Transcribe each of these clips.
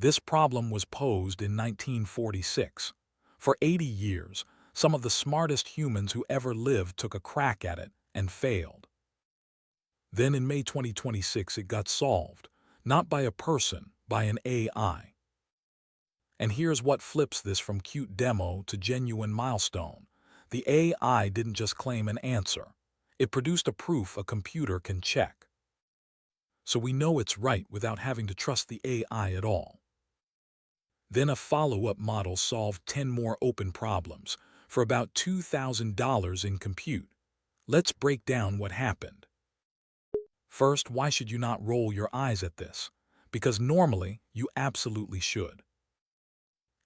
This problem was posed in 1946. For 80 years, some of the smartest humans who ever lived took a crack at it and failed. Then in May 2026 it got solved, not by a person, by an AI. And here's what flips this from cute demo to genuine milestone. The AI didn't just claim an answer. It produced a proof a computer can check. So we know it's right without having to trust the AI at all. Then a follow-up model solved 10 more open problems for about $2,000 in compute. Let's break down what happened. First, why should you not roll your eyes at this? Because normally, you absolutely should.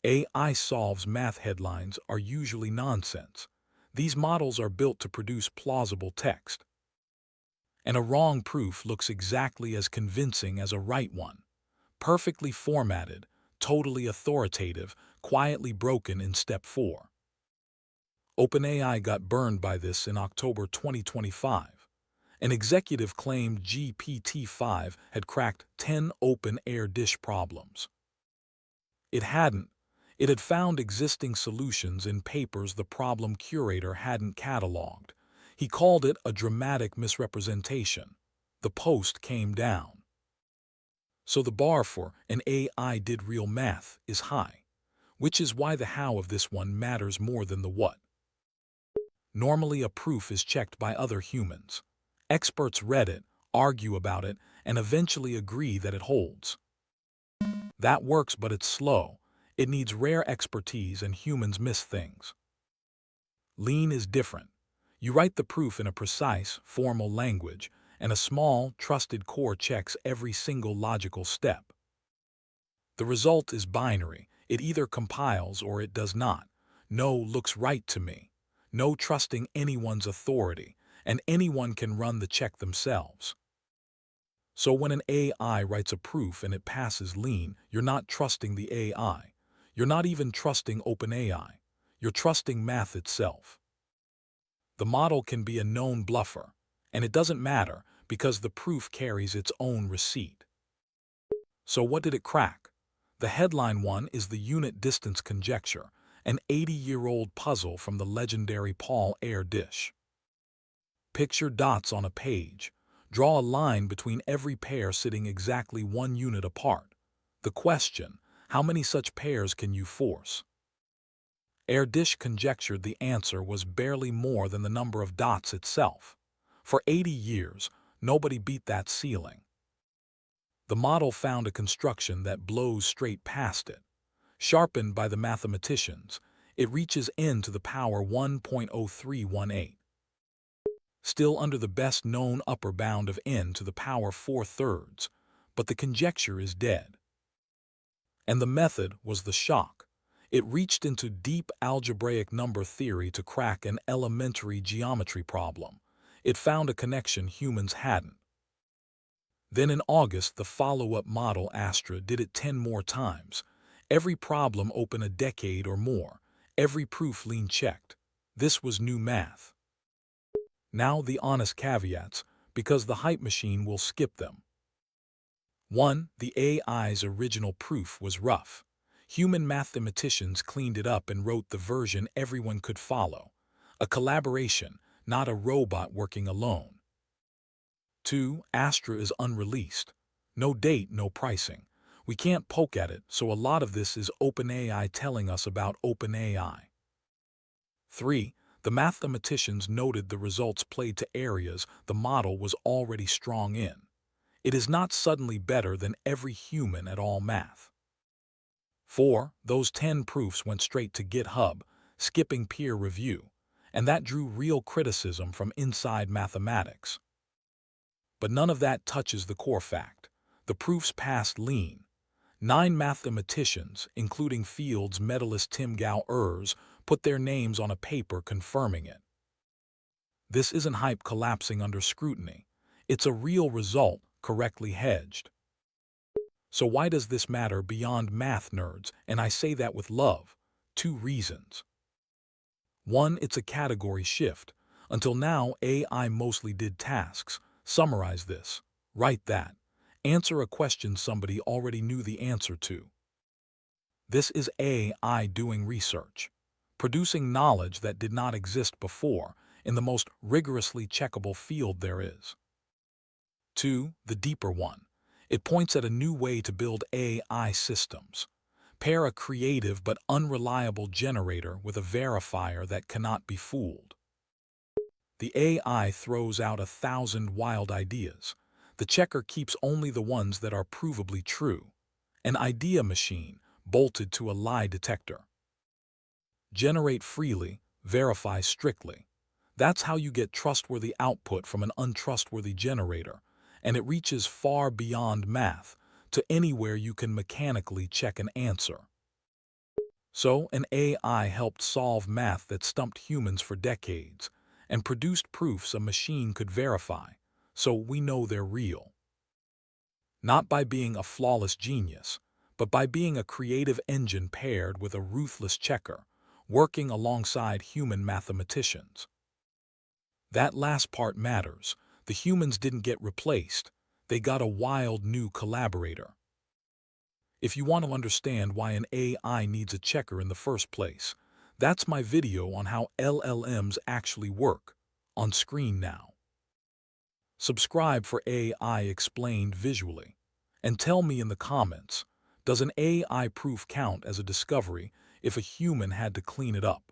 AI solves math headlines are usually nonsense. These models are built to produce plausible text. And a wrong proof looks exactly as convincing as a right one. Perfectly formatted, totally authoritative, quietly broken in step 4. OpenAI got burned by this in October 2025. An executive claimed GPT-5 had cracked 10 open Erdős problems. It hadn't. It had found existing solutions in papers the problem curator hadn't cataloged. He called it a dramatic misrepresentation. The post came down. So the bar for an AI did real math is high, which is why the how of this one matters more than the what. Normally a proof is checked by other humans. Experts read it, argue about it, and eventually agree that it holds. That works, but it's slow. It needs rare expertise and humans miss things. Lean is different. You write the proof in a precise, formal language, and a small, trusted core checks every single logical step. The result is binary. It either compiles or it does not. No looks right to me. No trusting anyone's authority, and anyone can run the check themselves. So when an AI writes a proof and it passes lean, you're not trusting the AI. You're not even trusting OpenAI. You're trusting math itself. The model can be a known bluffer, and it doesn't matter because the proof carries its own receipt. So what did it crack? The headline one is the unit distance conjecture, an 80-year-old puzzle from the legendary Erdős. Picture dots on a page. Draw a line between every pair sitting exactly 1 unit apart. The question, how many such pairs can you force? Erdős conjectured the answer was barely more than the number of dots itself. For 80 years, nobody beat that ceiling. The model found a construction that blows straight past it. Sharpened by the mathematicians, it reaches n to the power 1.0318. Still under the best-known upper bound of n to the power 4/3, but the conjecture is dead. And the method was the shock. It reached into deep algebraic number theory to crack an elementary geometry problem. It found a connection humans hadn't. Then in August, the follow-up model Astra did it 10 more times. Every problem open a decade or more. Every proof lean checked. This was new math. Now the honest caveats, because the hype machine will skip them. 1. The AI's original proof was rough. Human mathematicians cleaned it up and wrote the version everyone could follow. A collaboration, not a robot working alone. 2. Astra is unreleased. No date, no pricing. We can't poke at it, so a lot of this is OpenAI telling us about OpenAI. 3. The mathematicians noted the results played to areas the model was already strong in. It is not suddenly better than every human at all math. 4. Those 10 proofs went straight to GitHub, skipping peer review, and that drew real criticism from inside mathematics. But none of that touches the core fact. The proofs passed lean. 9 mathematicians, including Fields Medalist Gowers, put their names on a paper confirming it. This isn't hype collapsing under scrutiny. It's a real result, correctly hedged. So why does this matter beyond math nerds? And I say that with love. 2 reasons. 1. It's a category shift. Until now, AI mostly did tasks. Summarize this. Write that. Answer a question somebody already knew the answer to. This is AI doing research, producing knowledge that did not exist before in the most rigorously checkable field there is. 2. The deeper one. It points at a new way to build AI systems. Pair a creative but unreliable generator with a verifier that cannot be fooled. The AI throws out 1,000 wild ideas. The checker keeps only the ones that are provably true. An idea machine bolted to a lie detector. Generate freely, verify strictly. That's how you get trustworthy output from an untrustworthy generator, and it reaches far beyond math to anywhere you can mechanically check an answer. So, an AI helped solve math that stumped humans for decades and produced proofs a machine could verify, so we know they're real. Not by being a flawless genius, but by being a creative engine paired with a ruthless checker, working alongside human mathematicians. That last part matters. The humans didn't get replaced. They got a wild new collaborator. If you want to understand why an AI needs a checker in the first place, that's my video on how LLMs actually work, on screen now. Subscribe for AI explained visually. And tell me in the comments, does an AI proof count as a discovery if a human had to clean it up?